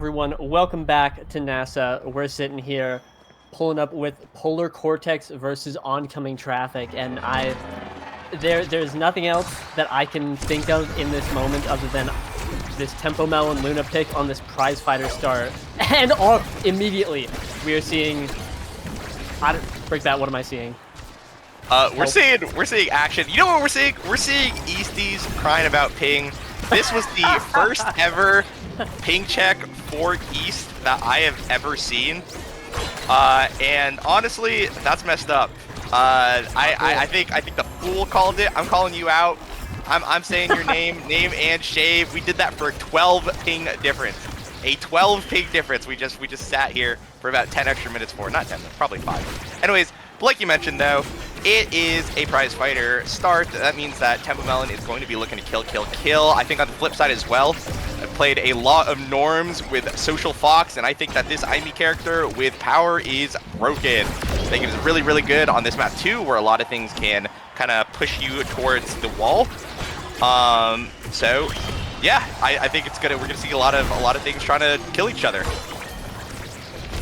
Everyone, welcome back to NASA. We're sitting here pulling up with Polar Cortex versus oncoming traffic, and there's nothing else that I can think of in this moment other than this Tempo Melon Luna pick on this prize fighter start. And immediately we are seeing break that, what am I seeing? We're seeing action. You know what we're seeing? We're seeing Easties crying about ping. This was the first ever ping check for East that I have ever seen. And honestly, that's messed up. I think the fool called it. I'm calling you out. I'm saying your name and shave. We did that for a 12 ping difference. A 12 ping difference. We just sat here for about 10 extra minutes for. Not 10, probably 5. Anyways, like you mentioned though, it is a prize fighter start. That means that Tempo Melon is going to be looking to kill. I think on the flip side as well, I've played a lot of norms with Social Fox, and I think that this Aimee character with power is broken. I think it is really, really good on this map too, where a lot of things can kind of push you towards the wall. So yeah, I think it's gonna, we're gonna see a lot of things trying to kill each other.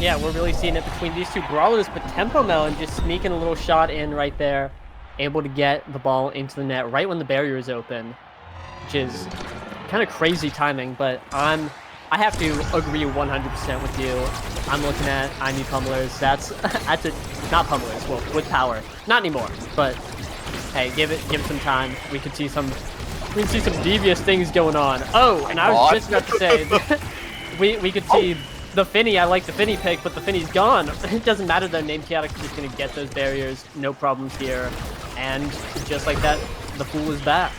Yeah, we're really seeing it between these two brawlers, but Tempo Melon just sneaking a little shot in right there, able to get the ball into the net right when the barrier is open, which is kind of crazy timing, but I have to agree 100% with you. I'm looking at Aimee pummelers. That's not pummelers, well, with power. Not anymore, but hey, give it some time. We can see some devious things going on. Oh, and I was just about to say, we could see the Finny. I like the Finny pick, but the Finny's gone. It doesn't matter though. Name Chaotic's just gonna get those barriers, no problems here. And just like that, the Fool is back.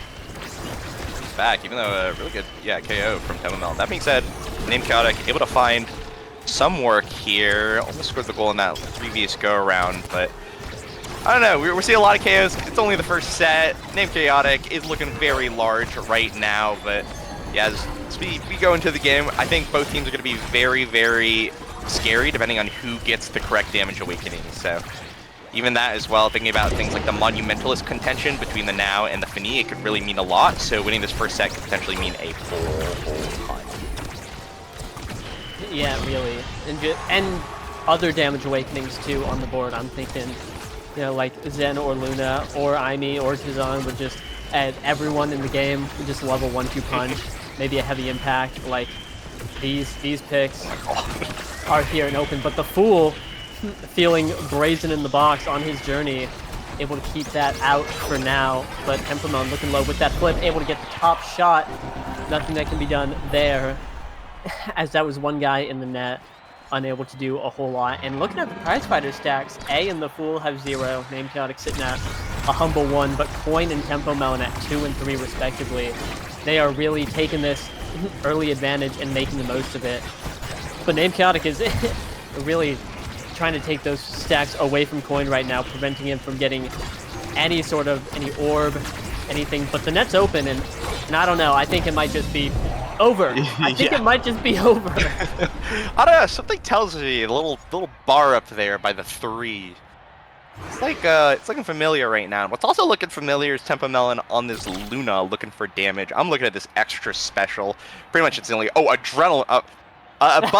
He's back, even though a really good, KO from Tempo Melon. That being said, Name Chaotic able to find some work here. Almost scored the goal in that previous go around, but I don't know. We're seeing a lot of KOs. It's only the first set. Name Chaotic is looking very large right now, but yeah, as we go into the game, I think both teams are going to be very, very scary depending on who gets the correct damage awakening. So even that as well, thinking about things like the Monumentalist contention between the Now and the Finny, it could really mean a lot. So winning this first set could potentially mean a whole ton. Yeah, really. And other damage awakenings too on the board. I'm thinking, you know, like Zen or Luna or Aimee or Kazan would just add everyone in the game would just level 1-2 punch, maybe a heavy impact. Like these picks are here and open, but the Fool feeling brazen in the box on his journey, able to keep that out for now. But Tempo Melon looking low with that flip, able to get the top shot. Nothing that can be done there, as that was one guy in the net, unable to do a whole lot. And looking at the prize fighter stacks, A and the Fool have 0, Name Chaotic sitting at a humble 1, but Coin and Tempo Melon at 2 and 3 respectively. They are really taking this early advantage and making the most of it. But Name Chaotic is really trying to take those stacks away from Coin right now, preventing him from getting any orb, anything. But the net's open, and I don't know, I think it might just be over. I think it might just be over. I don't know, something tells me a little bar up there by the 3. It's looking familiar right now. What's also looking familiar is Tempo Melon on this Luna looking for damage. I'm looking at this extra special. Pretty much it's only adrenaline, a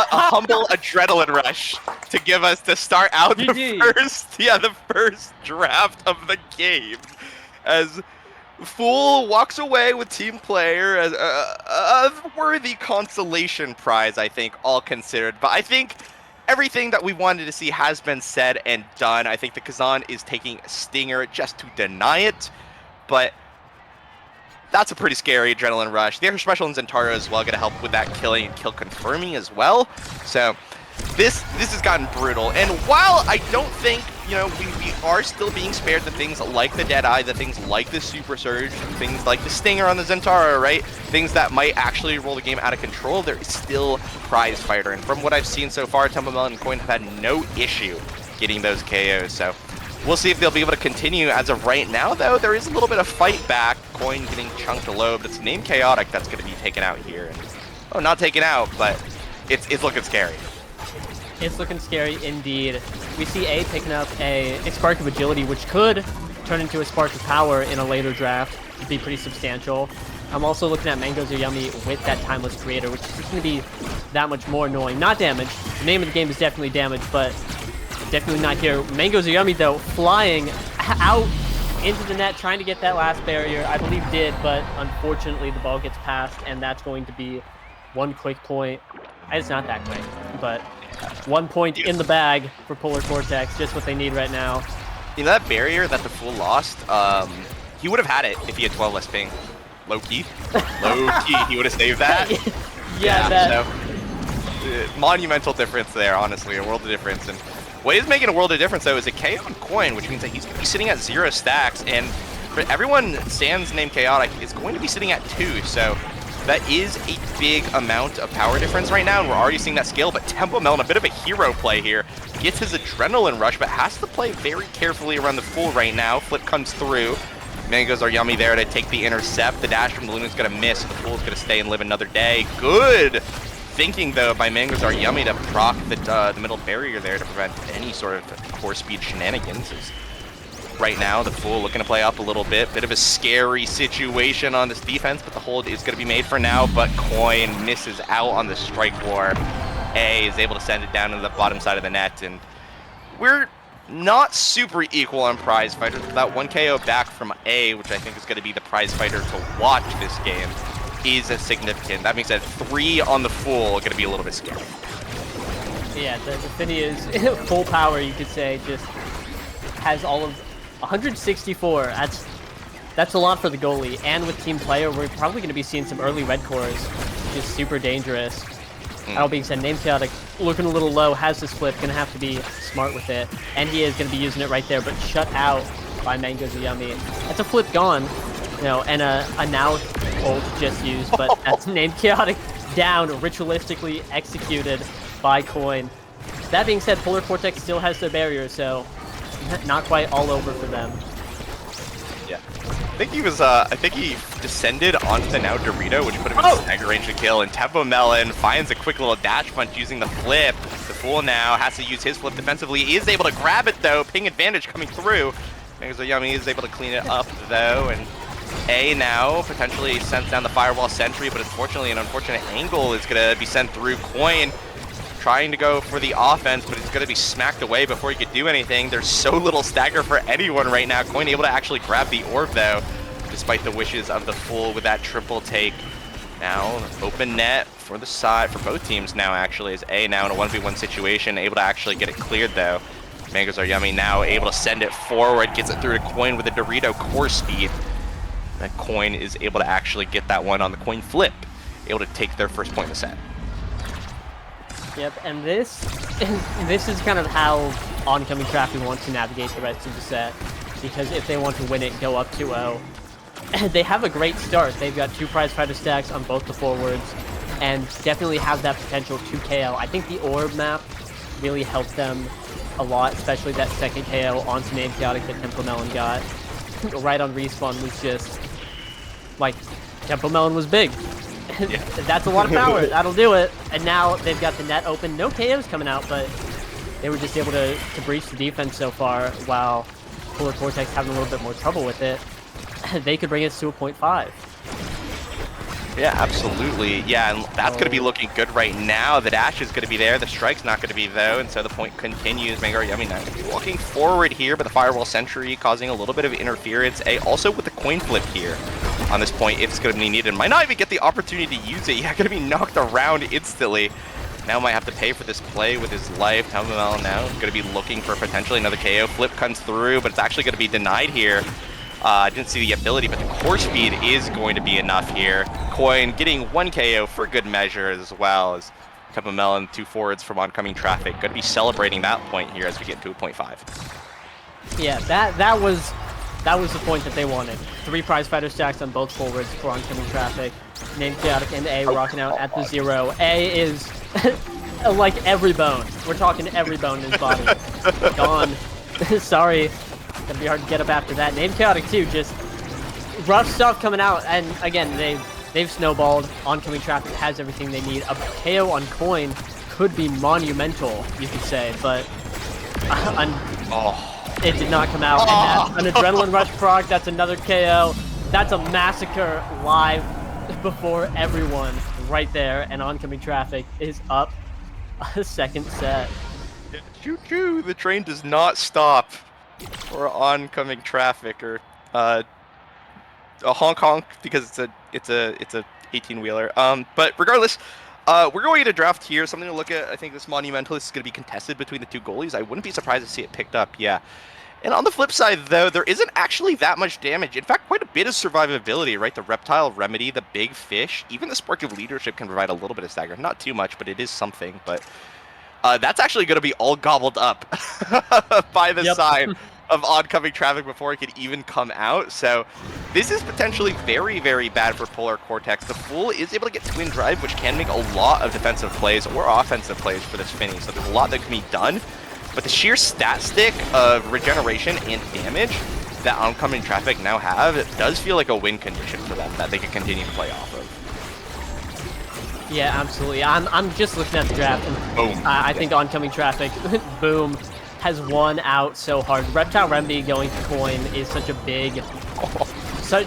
humble adrenaline rush to give us to start out the first draft of the game. As Fool walks away with team player as a worthy consolation prize, I think, all considered. But I think everything that we wanted to see has been said and done. I think the Kazan is taking Stinger just to deny it, but that's a pretty scary adrenaline rush. The extra special in Zentaro as well going to help with that killing and kill confirming as well. So this has gotten brutal. And while I don't think, you know, we are still being spared the things like the Deadeye, the things like the Super Surge, things like the Stinger on the Zentaro, right? Things that might actually roll the game out of control, there is still prize fighter. And from what I've seen so far, Tempo Melon and Coin have had no issue getting those KOs. So we'll see if they'll be able to continue. As of right now, though, there is a little bit of fight back. Coin getting chunked low, but it's Name Chaotic that's going to be taken out here. And, oh, not taken out, but it's looking scary. It's looking scary indeed. We see A picking up a Spark of Agility, which could turn into a Spark of Power in a later draft. It'd be pretty substantial. I'm also looking at Mangoes Are Yummy with that Timeless Creator, which is just going to be that much more annoying. Not damage. The name of the game is definitely damage, but definitely not here. Mangoes Are Yummy, though, flying out into the net, trying to get that last barrier. I believe did, but unfortunately the ball gets passed, and that's going to be one quick point. It's not that quick, but 1 point in the bag for Polar Vortex, just what they need right now. You know that barrier that the Fool lost? He would have had it if he had 12 less ping. Low key. Low key, he would have saved that. Yeah, so monumental difference there, honestly, a world of difference. And what is making a world of difference, though, is a KO on coin, which means that he's going to be sitting at 0 stacks. And for everyone, Sans named Chaotic is going to be sitting at 2. So that is a big amount of power difference right now, and we're already seeing that scale. But Tempo Melon, a bit of a hero play here, gets his adrenaline rush, but has to play very carefully around the Fool right now. Flip comes through. Mangoes Are Yummy there to take the intercept. The dash from the Luna's going to miss. The Fool's going to stay and live another day. Good thinking, though, by Mangoes Are Yummy to proc the middle barrier there to prevent any sort of core speed shenanigans. Right now, the Fool looking to play up a little bit. Bit of a scary situation on this defense, but the hold is going to be made for now. But Coin misses out on the strike war. A is able to send it down to the bottom side of the net, and we're not super equal on prize fighters. That 1 KO back from A, which I think is going to be the prize fighter to watch this game, is a significant. That means that 3 on the Fool going to be a little bit scary. Yeah, the Finny is full power, you could say, just has all of 164. That's a lot for the goalie. And with team player, we're probably going to be seeing some early red cores, which is super dangerous. That all being said, Named Chaotic looking a little low, has this flip, gonna have to be smart with it. And he is gonna be using it right there, but shut out by Mangoes Are Yummy. That's a flip gone, you know, and a now ult just used, but that's Named Chaotic down, ritualistically executed by Coin. That being said, Polar Vortex still has their barrier, so not quite all over for them. Yeah. I think he descended onto the now Dorito, which put him in stagger range to kill, and Tempo Melon finds a quick little dash punch using the flip. The Fool now has to use his flip defensively. He is able to grab it, though. Ping advantage coming through. Mangoes Are Yummy is able to clean it up, though, and A now potentially sends down the Firewall Sentry, but unfortunately an unfortunate angle is going to be sent through. Coin trying to go for the offense, but it's going to be smacked away before he could do anything. There's so little stagger for anyone right now. Coin able to actually grab the orb, though, despite the wishes of the Fool with that triple take. Now, open net for the side, for both teams now, actually, is A now in a 1v1 situation, able to actually get it cleared, though. Mangoes Are Yummy now able to send it forward, gets it through to Coin with a Dorito core speed. That Coin is able to actually get that one on the Coin flip, able to take their first point in the set. Yep, and this is kind of how oncoming traffic wants to navigate the rest of the set, because if they want to win it, go up 2-0. They have a great start. They've got 2 prize fighter stacks on both the forwards, and definitely have that potential to KO. I think the orb map really helped them a lot, especially that second KO onto Named Chaotic that Tempo Melon got. Right on respawn was just, like, Tempo Melon was big. Yeah. That's a lot of power. That'll do it. And now they've got the net open. No KOs coming out, but they were just able to breach the defense so far, while Polar Vortex having a little bit more trouble with it. They could bring it to a 0.5. Yeah, absolutely. Yeah, and that's going to be looking good right now. The dash is going to be there. The strike's not going to be, though, and so the point continues. Mangoes Are Yummy now going to be walking forward here, but the Firewall Sentry causing a little bit of interference. Also with the coin flip here on this point, if it's going to be needed. Might not even get the opportunity to use it. Yeah, going to be knocked around instantly. Now might have to pay for this play with his life. Tempo Melon now going to be looking for potentially another KO. Flip comes through, but it's actually going to be denied here. I didn't see the ability, but the core speed is going to be enough here. Coin getting 1 KO for good measure, as well as Tempo Melon, 2 forwards from oncoming traffic. Going to be celebrating that point here as we get to a 0.5. Yeah, that was the point that they wanted. 3 prize fighter stacks on both forwards for oncoming traffic. Named Chaotic and A rocking out at the 0. A is like every bone. We're talking every bone in his body. Gone. Sorry. Gonna be hard to get up after that. Named Chaotic too, just rough stuff coming out, and again they've snowballed. Oncoming traffic has everything they need. A KO on Coin could be monumental, you could say, but it did not come out. And that's an adrenaline rush proc. That's another KO. That's a massacre live before everyone right there, and oncoming traffic is up a second set. Choo-choo! The train does not stop for oncoming traffic or a honk because it's a 18-wheeler. But regardless, we're going to draft here. Something to look at. I think this monumental is going to be contested between the two goalies. I wouldn't be surprised to see it picked up. Yeah. And on the flip side, though, there isn't actually that much damage. In fact, quite a bit of survivability, right? The Reptile Remedy, the Big Fish, even the Spark of Leadership can provide a little bit of stagger. Not too much, but it is something. But that's actually going to be all gobbled up by the side of oncoming traffic before it could even come out. So this is potentially very, very bad for Polar Cortex. The Fool is able to get Twin Drive, which can make a lot of defensive plays or offensive plays for this Finny. So there's a lot that can be done. But the sheer stat stick of regeneration and damage that oncoming traffic now have, it does feel like a win condition for them that they can continue to play off of. Yeah, absolutely. I'm just looking at the draft, and Boom. I think oncoming traffic, boom, has won out so hard. Reptile Remedy going to coin is such a big,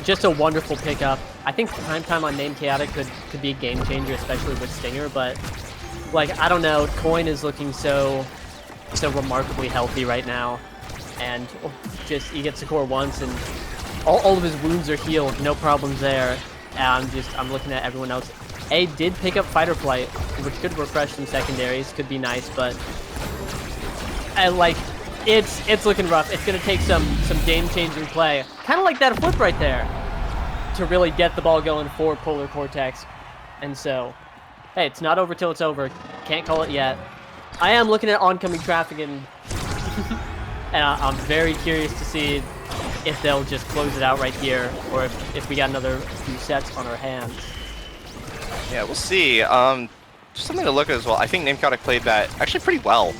just a wonderful pickup. I think Primetime on Name Chaotic could be a game changer, especially with Stinger, but like, I don't know, coin is looking so remarkably healthy right now, and just he gets to core once and all of his wounds are healed, no problems there. And I'm looking at everyone else. A did pick up Fighter Flight, which could refresh some secondaries, could be nice, but like it's looking rough. It's gonna take some game-changing play, kind of like that flip right there, to really get the ball going for Polar Cortex. And so, hey, it's not over till it's over. Can't call it yet. I am looking at oncoming traffic, and I'm very curious to see if they'll just close it out right here, or if we got another few sets on our hands. Yeah, we'll see. Just something to look at as well. I think Name Chaotic played that actually pretty well.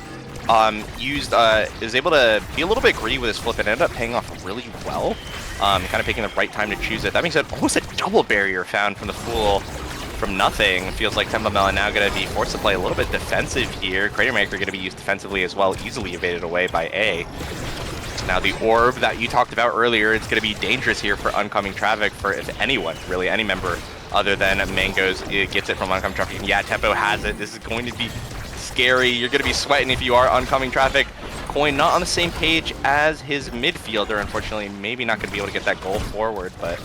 Is able to be a little bit greedy with his flip and ended up paying off really well. Kind of picking the right time to choose it. That means that almost a double barrier found from the Fool. From nothing. Feels like Tempo Melon now going to be forced to play a little bit defensive here. Crater Maker going to be used defensively as well, easily evaded away by A. Now the orb that you talked about earlier, it's going to be dangerous here for oncoming traffic for if anyone, really any member other than Mangoes gets it from oncoming traffic. And yeah, Tempo has it. This is going to be scary. You're going to be sweating if you are oncoming traffic. Coin not on the same page as his midfielder, unfortunately. Maybe not going to be able to get that goal forward, but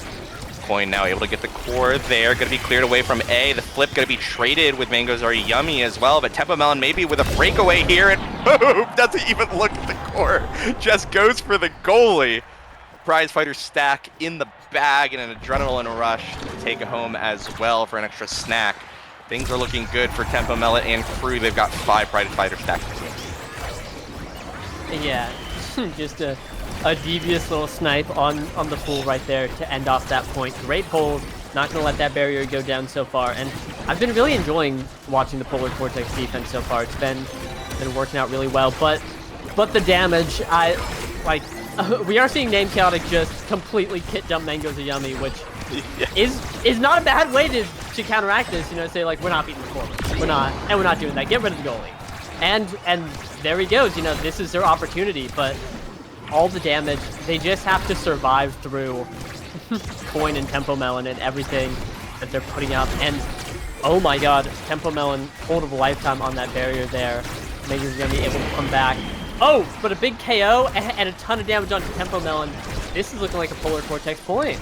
Coin now able to get the core there. Going to be cleared away from A. The flip going to be traded with Mangoes are yummy as well, but Tempo Melon maybe with a breakaway here, and boom! Doesn't even look at the core. Just goes for the goalie. Prize Fighter stack in the bag and an adrenaline rush to take it home as well for an extra snack. Things are looking good for Tempo Melon and crew. They've got 5 Prize Fighter stacks. Yeah, just a devious little snipe on the Fool right there to end off that point. Great hold, not going to let that barrier go down so far. And I've been really enjoying watching the Polar Cortex defense so far. It's been working out really well. But the damage, we are seeing Name Chaotic just completely kit dump Mangoes are yummy, which is not a bad way to counteract this. You know, say like, we're not beating the core, we're not doing that. Get rid of the goalie, and there he goes. You know, this is their opportunity, but all the damage, they just have to survive through Coin and Tempo Melon and everything that they're putting up. And oh my god, Tempo Melon, hold of a lifetime on that barrier there. Mangoes are going to be able to come back. Oh, but a big KO and a ton of damage onto Tempo Melon. This is looking like a Polar Cortex point.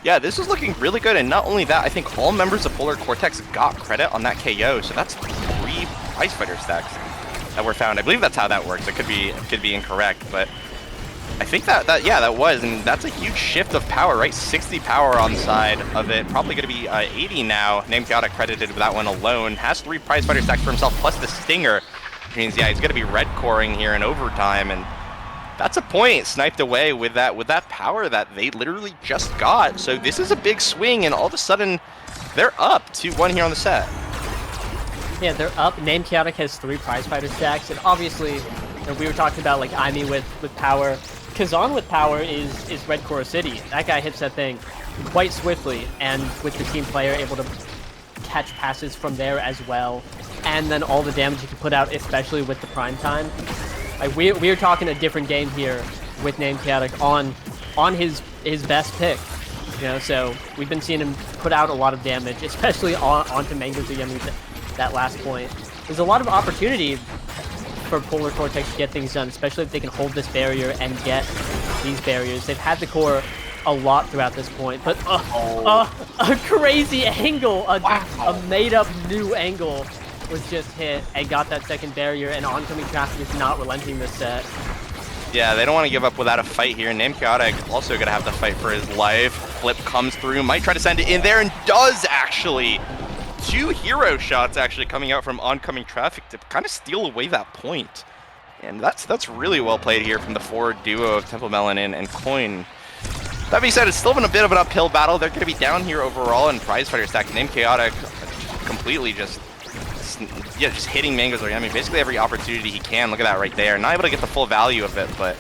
Yeah, this is looking really good, and not only that, I think all members of Polar Cortex got credit on that KO, so that's 3 Prize Fighter stacks that were found. I believe that's how that works. It could be incorrect, but I think that was, and that's a huge shift of power, right? 60 power on the side of it, probably going to be 80 now. Name Chaotic credited with that one alone. Has 3 Prize Fighter stacks for himself, plus the Stinger, which means, yeah, he's going to be red coring here in overtime, and that's a point sniped away with that power that they literally just got. So this is a big swing, and all of a sudden, they're up 2-1 here on the set. Yeah, they're up. Name Chaotic has 3 Prize Fighter stacks, and obviously, you know, we were talking about like Aimi with power. Kazan with power is Red Coral City. That guy hits that thing quite swiftly, and with the team player able to catch passes from there as well, and then all the damage you can put out, especially with the prime time. Like we are talking a different game here with Name Chaotic on his best pick. You know, so we've been seeing him put out a lot of damage, especially onto Mango's Yummy that last point. There's a lot of opportunity for Polar Cortex to get things done, especially if they can hold this barrier and get these barriers. They've had the core a lot throughout this point, but a crazy angle, a made-up new angle was just hit and got that second barrier, and oncoming traffic is not relenting this set. Yeah, they don't want to give up without a fight here. Named Chaotic also going to have to fight for his life. Flip comes through, might try to send it in there, and does actually. 2 hero shots actually coming out from oncoming traffic to kind of steal away that point. And that's really well played here from the forward duo of Temple Melon and Coin. That being said, it's still been a bit of an uphill battle. They're going to be down here overall in prize fighter stack. Named Chaotic completely just hitting Mango's Yummy basically every opportunity he can. Look at that right there. Not able to get the full value of it, but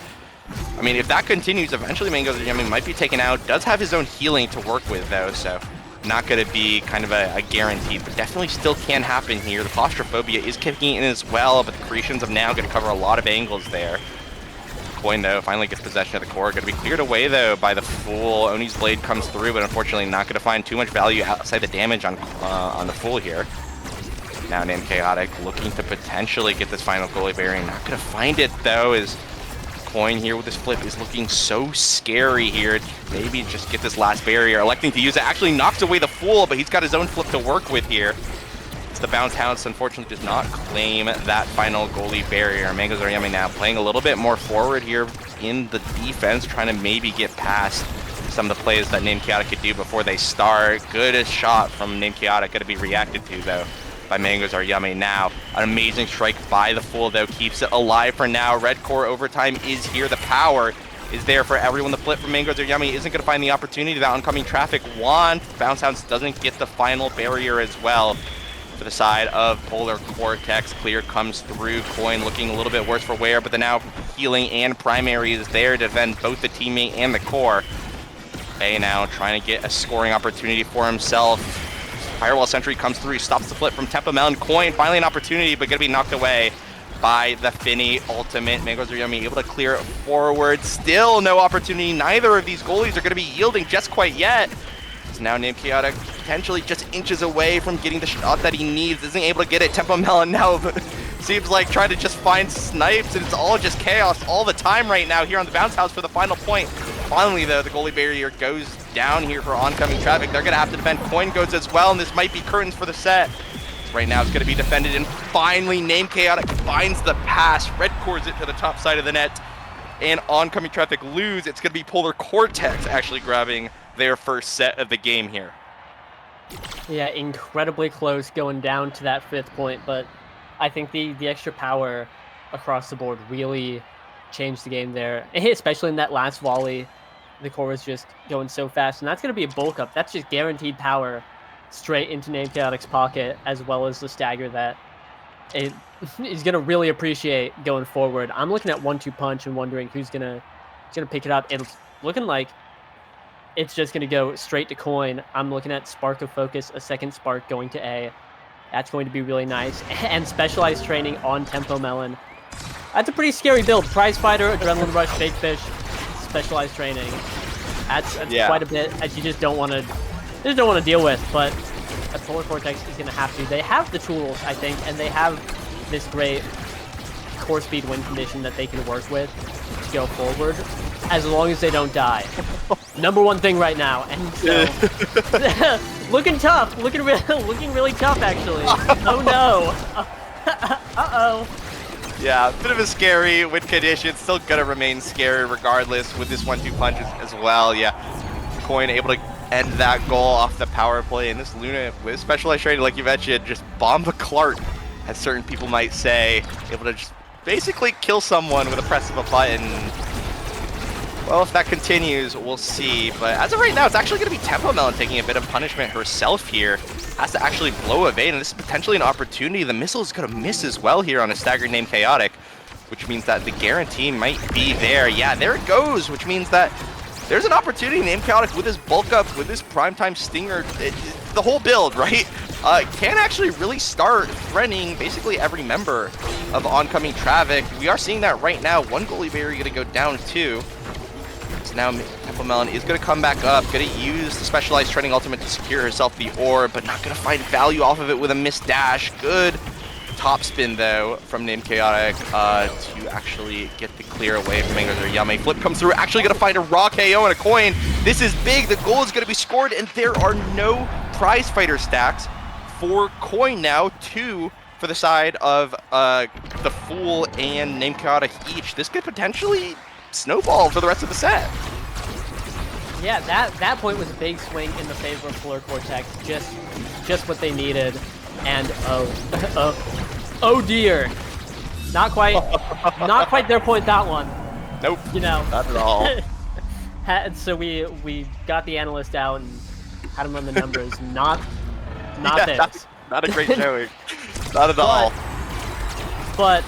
I mean, if that continues, eventually Mango's Yummy might be taken out. Does have his own healing to work with though, so not going to be kind of a guarantee, but definitely still can happen here. The claustrophobia is kicking in as well, but the creations of now going to cover a lot of angles there. Coin though finally gets possession of the core. Going to be cleared away though by the Fool. Oni's blade comes through, but unfortunately not going to find too much value outside the damage on the Fool here. Now Named Chaotic looking to potentially get this final goalie barrier. Not going to find it though, as Coin here with this flip is looking so scary here. Maybe just get this last barrier. Electing to use it. Actually knocks away the Fool, but he's got his own flip to work with here. It's the Bounce House, unfortunately, does not claim that final goalie barrier. Mango's Yummy now playing a little bit more forward here in the defense, trying to maybe get past some of the plays that Named Chaotic could do before they start. Good shot from Named Chaotic, going to be reacted to though by Mango's Yummy. Now an amazing strike by the Fool though keeps it alive for now. Red core overtime is here. The power is there for everyone. The flip from Mango's Yummy isn't going to find the opportunity that oncoming traffic wants. Bounce Hounds doesn't get the final barrier as well. For the side of Polar Cortex, clear comes through. Coin looking a little bit worse for wear, but the now healing and primary is there to defend both the teammate and the core. Bay now trying to get a scoring opportunity for himself. Firewall Sentry comes through, stops the flip from Temple Melon. Coin finally an opportunity, but gonna be knocked away by the Finny ultimate. Mango's Yummy able to clear it forward. Still no opportunity. Neither of these goalies are gonna be yielding just quite yet. So now Named Chaotic potentially just inches away from getting the shot that he needs. Isn't able to get it. Temple Melon now seems like trying to just find snipes, and it's all just chaos all the time right now here on the Bounce House for the final point. Finally though, the goalie barrier goes down here for oncoming traffic. They're gonna have to defend. Coin goes as well, and this might be curtains for the set. So right now it's gonna be defended, and finally Named Chaotic finds the pass. Red cores it to the top side of the net, and oncoming traffic lose. It's gonna be Polar Cortex actually grabbing their first set of the game here. Yeah, incredibly close going down to that 5th point, but I think the extra power across the board really changed the game there, especially in that last volley. The core was just going so fast, and that's going to be a bulk up. That's just guaranteed power straight into Named Chaotic's pocket, as well as the stagger that it is going to really appreciate going forward. I'm looking at 1-2 punch and wondering who's gonna pick it up. It's looking like it's just going to go straight to Coin. I'm looking at Spark of Focus, a second Spark going to A. That's going to be really nice. And Specialized Training on Tempo Melon. That's a pretty scary build. Prize Fighter, Adrenaline Rush, Fake Fish, Specialized Training. That's quite a bit that you just don't want to deal with, but a Polar Cortex is going to have to. They have the tools, I think, and they have this great core speed win condition that they can work with to go forward, as long as they don't die. Number one thing right now, and so looking tough, looking really tough actually. Oh no. Uh-oh. Yeah, a bit of a scary win condition. Still gonna remain scary regardless with this 1-2 punch as well. Yeah, Coin able to end that goal off the power play, and this Luna with Specialized Training, like you mentioned, just bomb the Clark, as certain people might say, able to just basically kill someone with a press of a button. Well, if that continues, we'll see. But as of right now, it's actually going to be Tempo Melon taking a bit of punishment herself here. Has to actually blow evade, and this is potentially an opportunity. The missile is going to miss as well here on a staggered Named Chaotic, which means that the guarantee might be there. Yeah, there it goes, which means that there's an opportunity. Named Chaotic with his bulk up, with his primetime stinger, the whole build, right? Can actually really start threatening basically every member of oncoming traffic. We are seeing that right now. One goalie barrier going to go down too. So now Temple Melon is going to come back up, going to use the specialized training ultimate to secure herself the orb, but not going to find value off of it with a missed dash. Good top spin, though, from Named Chaotic to actually get the clear away from Mango. Yummy flip comes through, actually going to find a raw KO and a coin. This is big. The goal is going to be scored, and there are no prize fighter stacks for coin now. 2 for the side of the Fool and Named Chaotic each. This could potentially snowball for the rest of the set. Yeah, that point was a big swing in the favor of Polr Cortex. Just what they needed. And oh dear, not quite their point, that one. Nope. You know, not at all. So we got the analyst out and had him run the numbers. Not yeah, theirs. Not a great showing. Not at all. But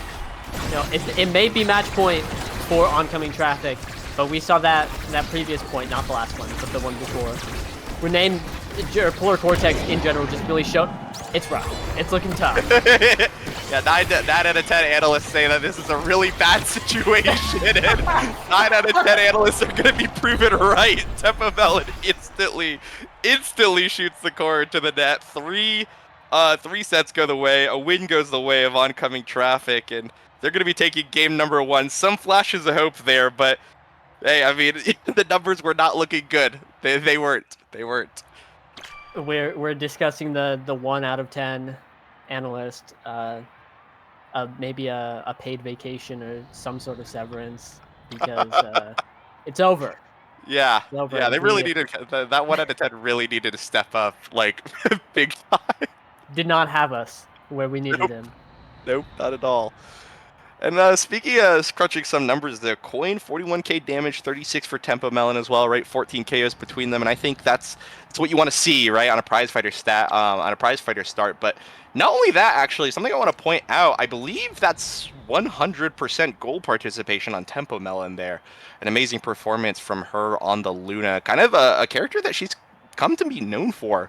you know, it may be match point for oncoming traffic, but we saw that previous point, not the last one, but the one before. We're named Polr Cortex in general just really showed it's rough. It's looking tough. Yeah, 9 out of 10 analysts say that this is a really bad situation, and 9 out of 10 analysts are going to be proven right. Tempo Melon instantly shoots the core to the net. Three sets go the way. A win goes the way of oncoming traffic, and they're going to be taking game number 1. Some flashes of hope there, but hey, I mean, the numbers were not looking good. They weren't. They weren't. We're discussing the 1 out of 10 analyst, maybe a paid vacation or some sort of severance because it's over. Yeah, It's over. yeah, they really needed that 1 out of 10. Really needed to step up, like big time. Did not have us where we needed him. Nope, not at all. And speaking of crunching some numbers, the coin 41k damage, 36 for Tempo Melon as well, right? 14 KOs between them, and I think that's what you want to see, right, on a prize fighter start. But not only that, actually, something I want to point out, I believe that's 100% goal participation on Tempo Melon there. An amazing performance from her on the Luna, kind of a character that she's come to be known for.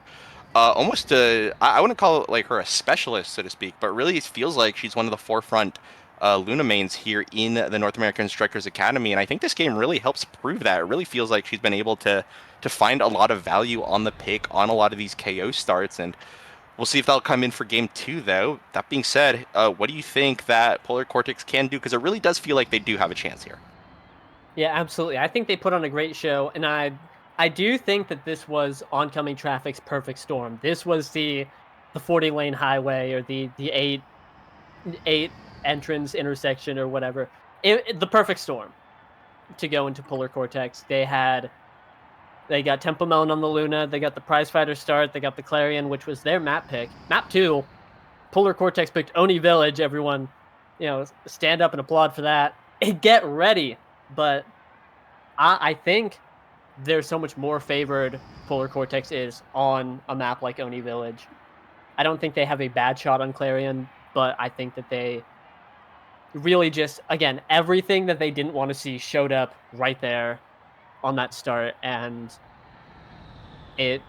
Almost I wouldn't call it like her a specialist, so to speak, but really it feels like she's one of the forefront Luna mains here in the North American Strikers Academy, and I think this game really helps prove that. It really feels like she's been able to find a lot of value on the pick on a lot of these KO starts, and we'll see if that'll come in for game 2, though. That being said, what do you think that Polr Cortex can do? Because it really does feel like they do have a chance here. Yeah, absolutely. I think they put on a great show, and I do think that this was oncoming traffic's perfect storm. This was the 40-lane highway or the 8 entrance intersection or whatever. The perfect storm to go into Polr Cortex. They got Tempo Melon on the Luna. They got the prize fighter start. They got the Clarion, which was their map pick. Map 2, Polr Cortex picked Oni Village. Everyone, stand up and applaud for that. Get ready. But I think there's so much more favored Polr Cortex is on a map like Oni Village. I don't think they have a bad shot on Clarion, but I think that they really just, again, everything that they didn't want to see showed up right there on that start, and it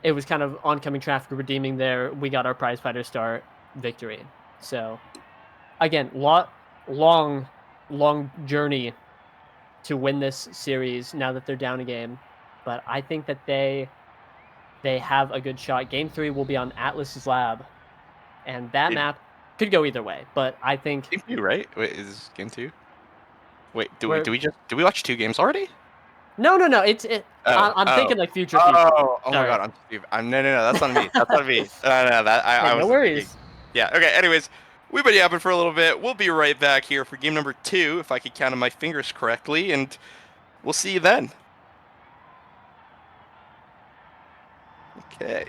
was kind of oncoming traffic redeeming there. We got our prize fighter start victory. So again, long journey to win this series now that they're down a game, but I think that they have a good shot. Game 3 will be on Atlas's Lab, and that map could go either way, but I think Game 2, right? Wait, is game 2? Wait, do we watch 2 games already? No. I'm thinking like future. Oh my god, I'm stupid. No, that's on me. That's on me. No, I was. No worries. Yeah. Okay. Anyways, we've been yapping for a little bit. We'll be right back here for game number 2, if I could count on my fingers correctly, and we'll see you then. Okay.